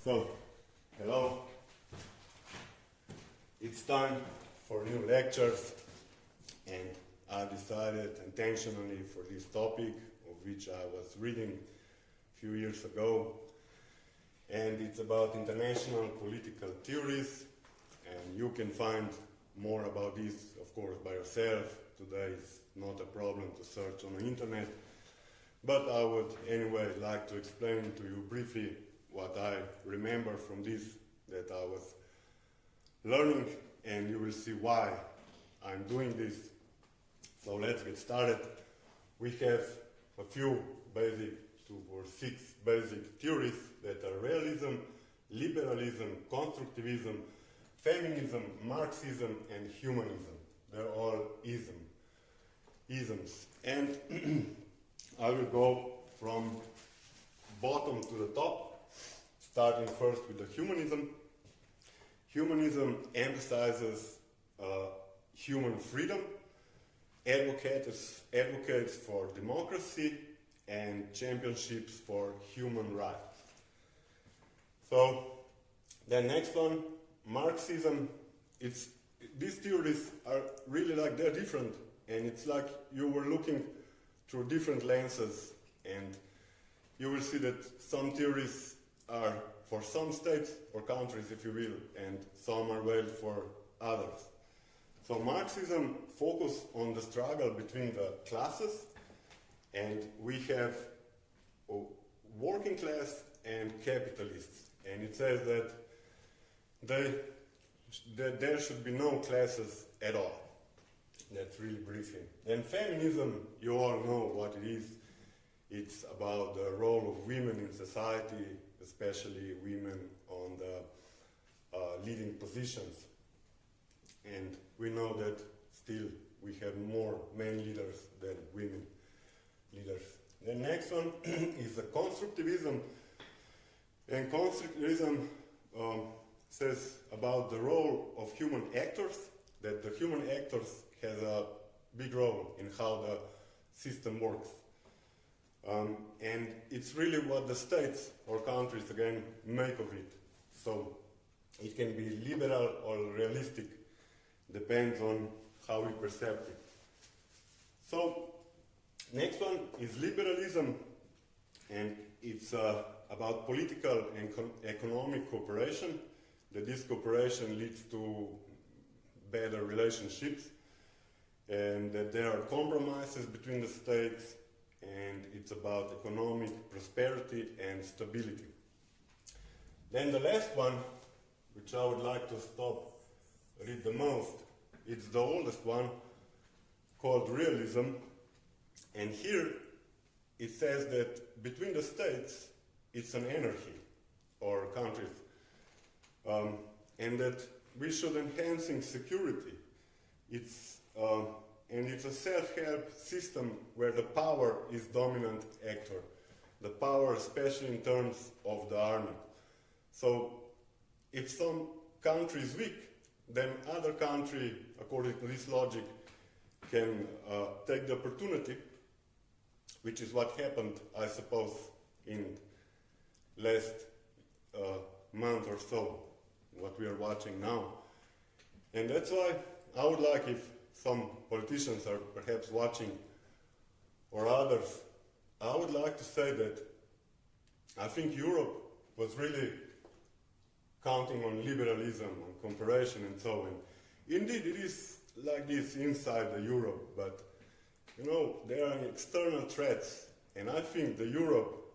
So, hello. It's time for new lectures, and I decided intentionally for this topic, of which I was reading a few years ago, and it's about international political theories, and you can find more about this, of course, by yourself. Today is not a problem to search on the internet, but I would anyway like to explain to you briefly what I remember from this that I was learning, and you will see why I'm doing this. So let's get started. We have a few basic, 2 or 6 basic theories that are realism, liberalism, constructivism, feminism, Marxism, and humanism. They're all isms. And I will go from bottom to the top, starting first with the humanism. Humanism emphasizes human freedom, advocates for democracy, and championships for human rights. So the next one, Marxism. These theories are really like they're different, and it's like you were looking through different lenses, and you will see that some theories are for some states or countries, if you will, and some are well for others. So Marxism focuses on the struggle between the classes, and we have working class and capitalists, and it says that there should be no classes at all. That's really briefly. Then feminism, you all know what it is. It's about the role of women in society, especially women on the leading positions. And we know that still we have more men leaders than women leaders. The next one is the constructivism. And constructivism says about the role of human actors, that the human actors has a big role in how the system works. And it's really what the states or countries, again, make of it. So it can be liberal or realistic, depends on how we perceive it. So next one is liberalism, and it's about political and economic cooperation, that this cooperation leads to better relationships, and that there are compromises between the states, and it's about economic prosperity and stability. Then the last one, which I would like to read the most, it's the oldest one, called realism. And here it says that between the states it's an anarchy, or countries, and that we should enhancing security. And it's a self-help system where the power is dominant actor. The power, especially in terms of the army. So if some country is weak, then other country, according to this logic, can take the opportunity, which is what happened, I suppose, in last month or so, what we are watching now. And that's why I would like, if some politicians are perhaps watching, or others, I would like to say that I think Europe was really counting on liberalism, on cooperation and so on. Indeed, it is like this inside the Europe, but you know, there are external threats, and I think the Europe,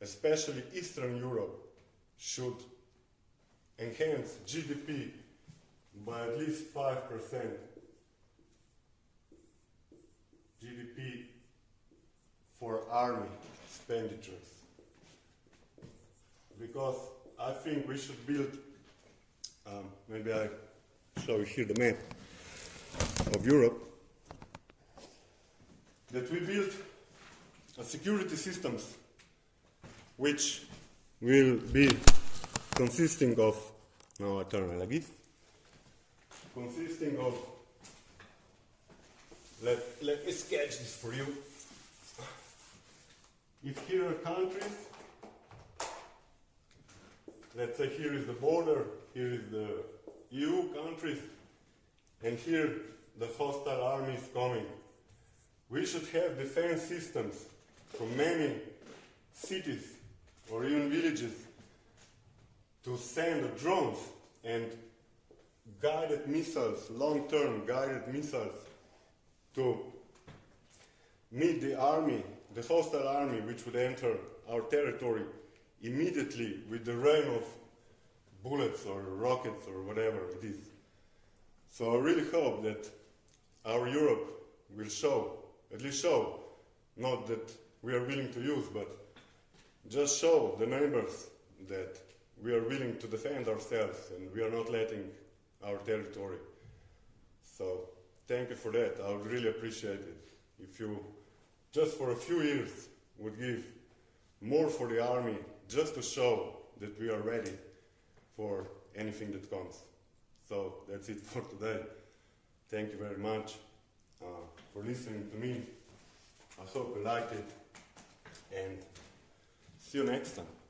especially Eastern Europe, should enhance GDP by at least 5%. GDP for army expenditures. Because I think we should build, maybe I show you here the map of Europe, that we build a security systems which will be consisting of, now I turn it like this, consisting of, let me sketch this for you. If here are countries, let's say here is the border, here is the EU countries, and here the hostile army is coming. We should have defense systems from many cities or even villages to send drones and guided missiles, long-term guided missiles, to meet the army, the hostile army, which would enter our territory immediately with the rain of bullets or rockets or whatever it is. So I really hope that our Europe will show, at least show, not that we are willing to use, but just show the neighbors that we are willing to defend ourselves and we are not letting our territory. So thank you for that. I would really appreciate it if you, just for a few years, would give more for the army, just to show that we are ready for anything that comes. So that's it for today. Thank you very much for listening to me. I hope you liked it, and see you next time.